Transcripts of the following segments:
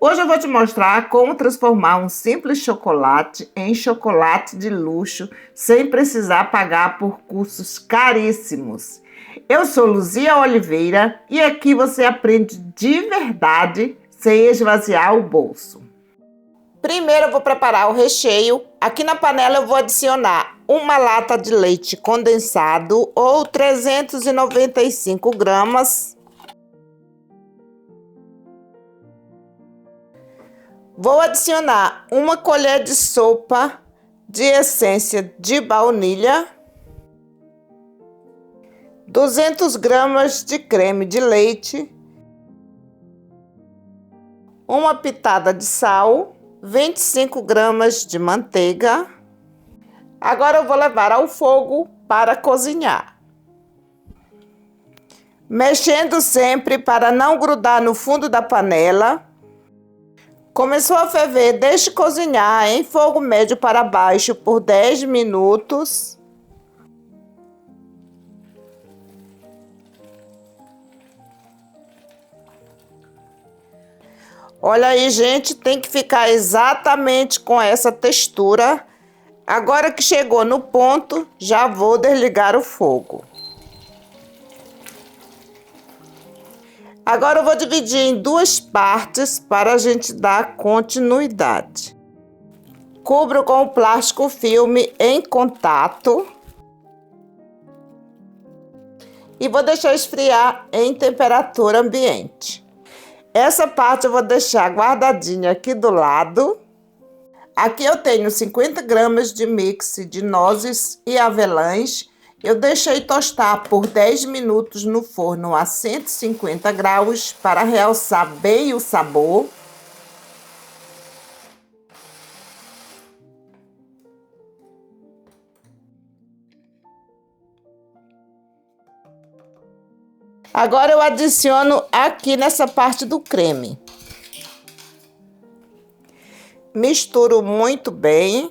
Hoje eu vou te mostrar como transformar um simples chocolate em chocolate de luxo sem precisar pagar por custos caríssimos. Eu sou Luzia Oliveira e aqui você aprende de verdade sem esvaziar o bolso. Primeiro eu vou preparar o recheio. Aqui na panela eu vou adicionar uma lata de leite condensado ou 395 gramas. Vou adicionar uma colher de sopa de essência de baunilha, 200 gramas de creme de leite, uma pitada de sal, 25 gramas de manteiga. Agora eu vou levar ao fogo para cozinhar. Mexendo sempre para não grudar no fundo da panela. Começou a ferver, deixe cozinhar em fogo médio para baixo por 10 minutos. Olha aí, gente, tem que ficar exatamente com essa textura. Agora que chegou no ponto, já vou desligar o fogo. Agora eu vou dividir em duas partes para a gente dar continuidade. Cubro com o plástico filme em contato. E vou deixar esfriar em temperatura ambiente. Essa parte eu vou deixar guardadinha aqui do lado. Aqui eu tenho 50 gramas de mix de nozes e avelãs. Eu deixei tostar por 10 minutos no forno a 150 graus para realçar bem o sabor. Agora eu adiciono aqui nessa parte do creme. Misturo muito bem.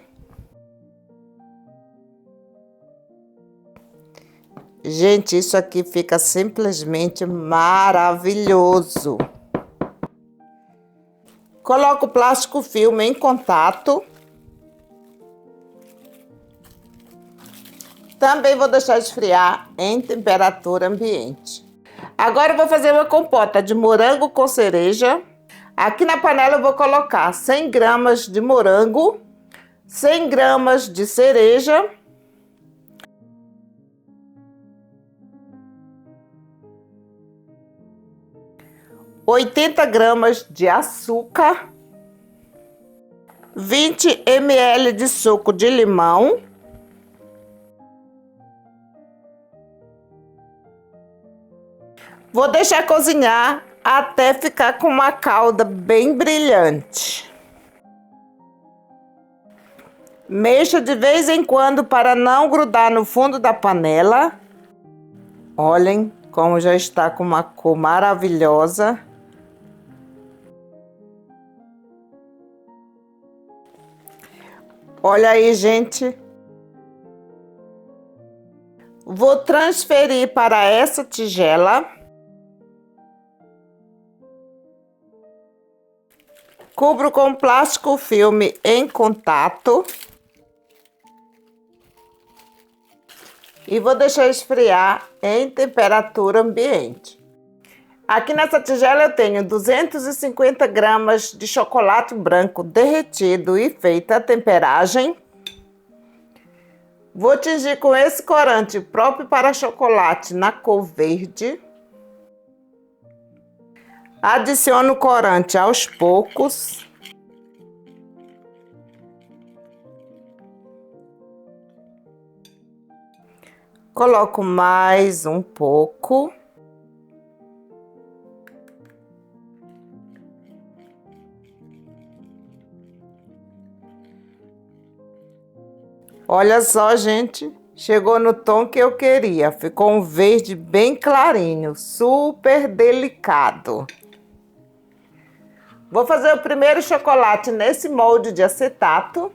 Gente, isso aqui fica simplesmente maravilhoso. Coloco o plástico filme em contato. Também vou deixar esfriar em temperatura ambiente. Agora eu vou fazer uma compota de morango com cereja. Aqui na panela eu vou colocar 100 gramas de morango, 100 gramas de cereja, 80 gramas de açúcar, 20 ml de suco de limão, vou deixar cozinhar até ficar com uma calda bem brilhante. Mexa de vez em quando para não grudar no fundo da panela. Olhem como já está com uma cor maravilhosa. Olha aí, gente. Vou transferir para essa tigela. Cubro com plástico filme em contato. E vou deixar esfriar em temperatura ambiente. Aqui nessa tigela eu tenho 250 gramas de chocolate branco derretido e feita a temperagem. Vou tingir com esse corante próprio para chocolate na cor verde. Adiciono o corante aos poucos. Coloco mais um pouco. Olha só, gente, chegou no tom que eu queria. Ficou um verde bem clarinho, super delicado. Vou fazer o primeiro chocolate nesse molde de acetato,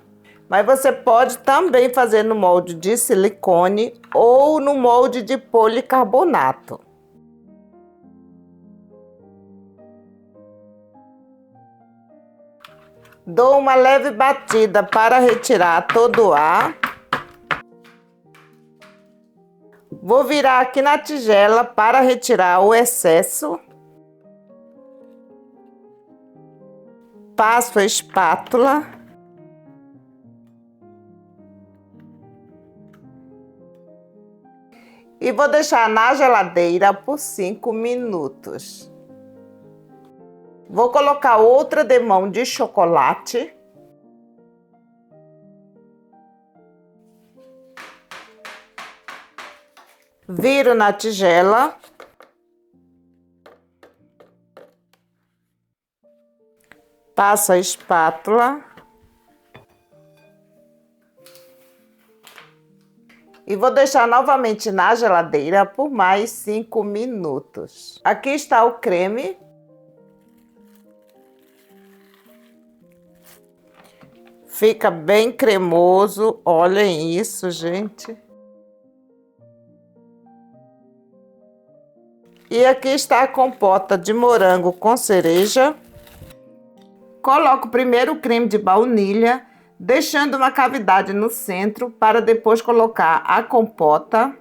mas você pode também fazer no molde de silicone ou no molde de policarbonato. Dou uma leve batida para retirar todo o ar. Vou virar aqui na tigela para retirar o excesso. Passo a espátula. E vou deixar na geladeira por 5 minutos. Vou colocar outra demão de chocolate. Viro na tigela. Passo a espátula. E vou deixar novamente na geladeira por mais 5 minutos. Aqui está o creme. Fica bem cremoso. Olhem isso, gente. E aqui está a compota de morango com cereja. Coloco primeiro o creme de baunilha, deixando uma cavidade no centro para depois colocar a compota.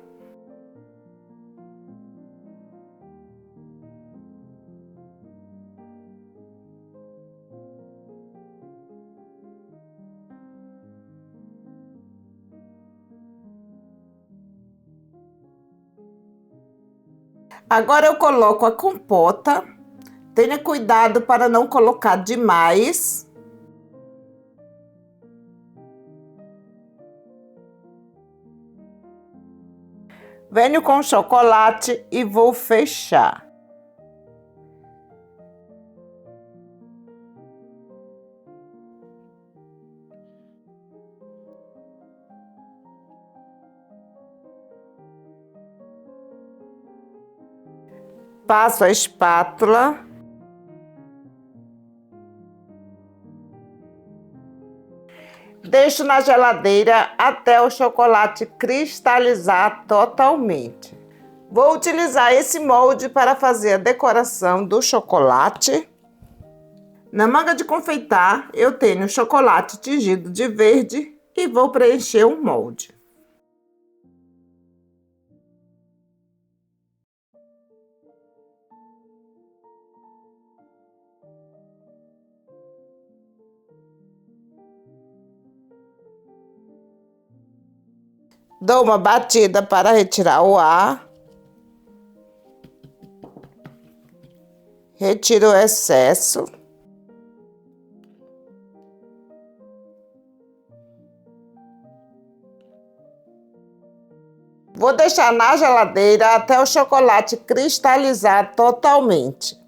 Agora eu coloco a compota. Tenha cuidado para não colocar demais. Venho com o chocolate e vou fechar. Passo a espátula. Deixo na geladeira até o chocolate cristalizar totalmente. Vou utilizar esse molde para fazer a decoração do chocolate. Na manga de confeitar, eu tenho chocolate tingido de verde e vou preencher o molde. Dou uma batida para retirar o ar. Retiro o excesso. Vou deixar na geladeira até o chocolate cristalizar totalmente.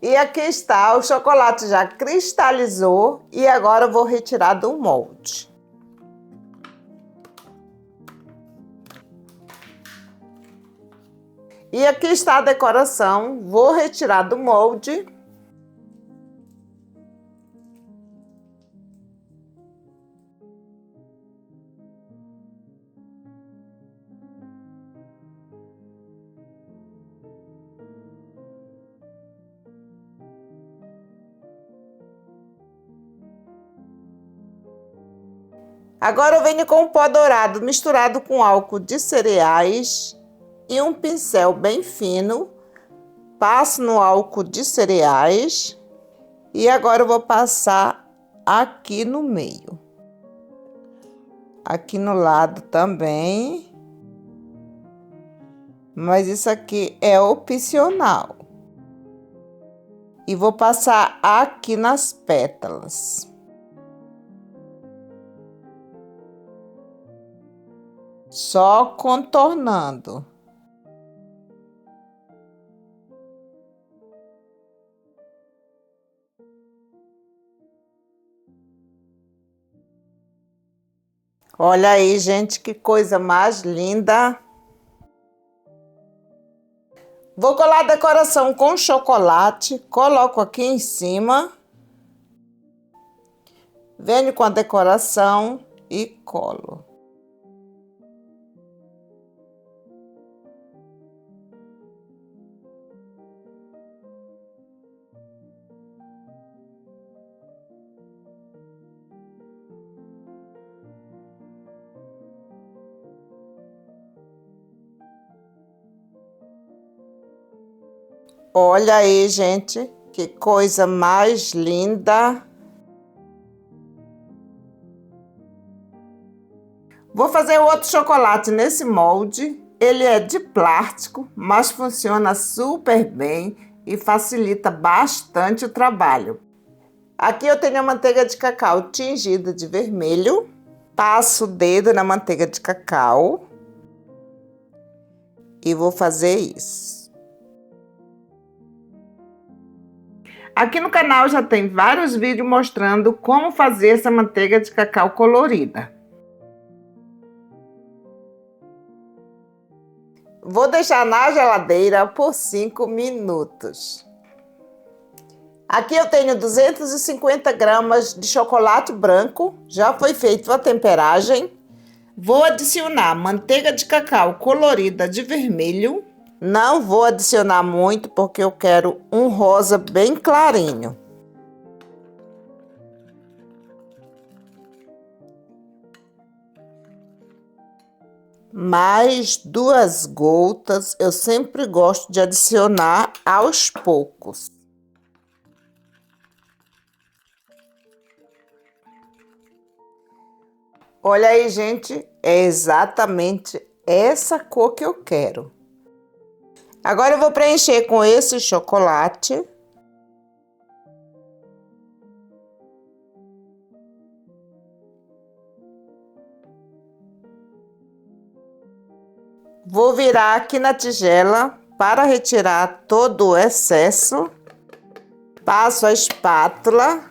E aqui está, o chocolate já cristalizou e agora eu vou retirar do molde. E aqui está a decoração, vou retirar do molde. Agora eu venho com o pó dourado misturado com álcool de cereais e um pincel bem fino. Passo no álcool de cereais e agora eu vou passar aqui no meio. Aqui no lado também. Mas isso aqui é opcional. E vou passar aqui nas pétalas. Só contornando. Olha aí, gente, que coisa mais linda. Vou colar a decoração com chocolate, coloco aqui em cima. Venho com a decoração e colo. Olha aí, gente, que coisa mais linda. Vou fazer outro chocolate nesse molde. Ele é de plástico, mas funciona super bem e facilita bastante o trabalho. Aqui eu tenho a manteiga de cacau tingida de vermelho. Passo o dedo na manteiga de cacau e vou fazer isso. Aqui no canal já tem vários vídeos mostrando como fazer essa manteiga de cacau colorida. Vou deixar na geladeira por 5 minutos. Aqui eu tenho 250 gramas de chocolate branco, já foi feita a temperagem. Vou adicionar manteiga de cacau colorida de vermelho. Não vou adicionar muito porque eu quero um rosa bem clarinho. Mais 2 gotas, eu sempre gosto de adicionar aos poucos. Olha aí, gente, é exatamente essa cor que eu quero. Agora eu vou preencher com esse chocolate. Vou virar aqui na tigela para retirar todo o excesso. Passo a espátula.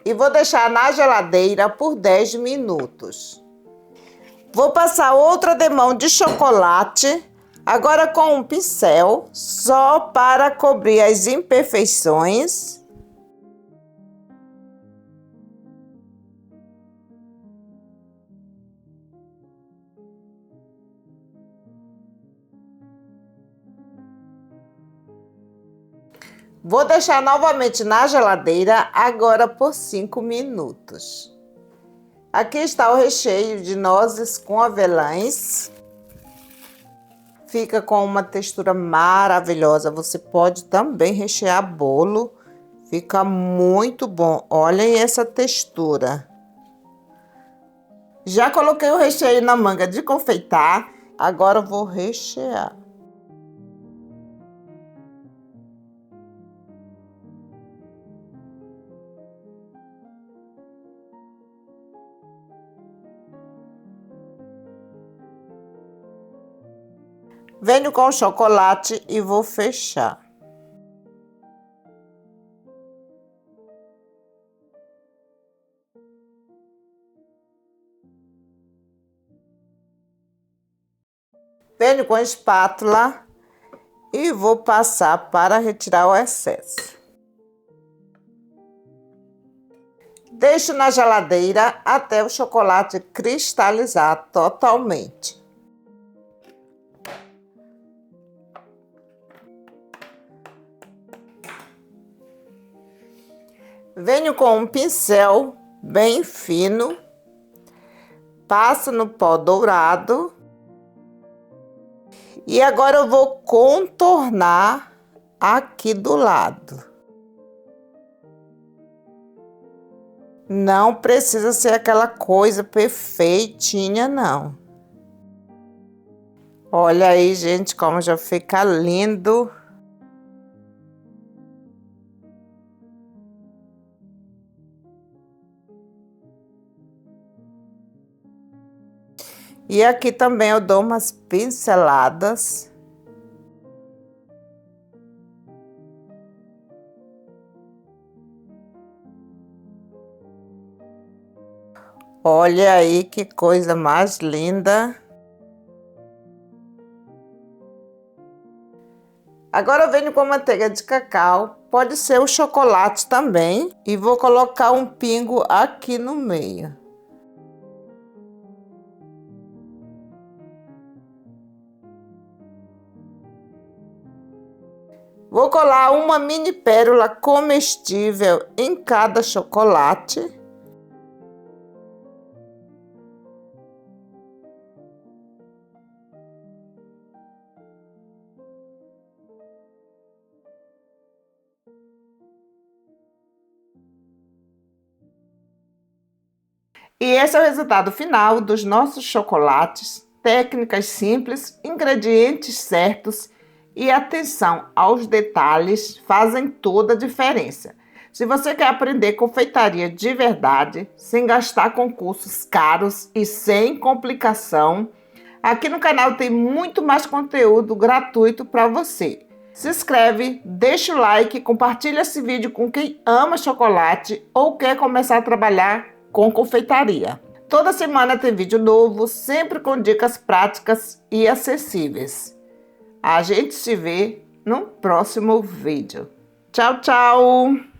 E vou deixar na geladeira por 10 minutos. Vou passar outra demão de chocolate, agora com um pincel, só para cobrir as imperfeições. Vou deixar novamente na geladeira, agora por 5 minutos. Aqui está o recheio de nozes com avelãs. Fica com uma textura maravilhosa. Você pode também rechear bolo. Fica muito bom. Olhem essa textura. Já coloquei o recheio na manga de confeitar. Agora eu vou rechear. Venho com o chocolate e vou fechar. Venho com a espátula e vou passar para retirar o excesso. Deixo na geladeira até o chocolate cristalizar totalmente. Venho com um pincel bem fino, passo no pó dourado e agora eu vou contornar aqui do lado. Não precisa ser aquela coisa perfeitinha, não. Olha aí, gente, como já fica lindo. E aqui também eu dou umas pinceladas. Olha aí que coisa mais linda. Agora eu venho com manteiga de cacau, pode ser o chocolate também. E vou colocar um pingo aqui no meio. Vou colar uma mini pérola comestível em cada chocolate. E esse é o resultado final dos nossos chocolates. Técnicas simples, ingredientes certos e atenção aos detalhes fazem toda a diferença. Se você quer aprender confeitaria de verdade, sem gastar com cursos caros e sem complicação, aqui no canal tem muito mais conteúdo gratuito para você. Se inscreve, deixa o like, compartilha esse vídeo com quem ama chocolate ou quer começar a trabalhar com confeitaria. Toda semana tem vídeo novo, sempre com dicas práticas e acessíveis. A gente se vê no próximo vídeo. Tchau, tchau!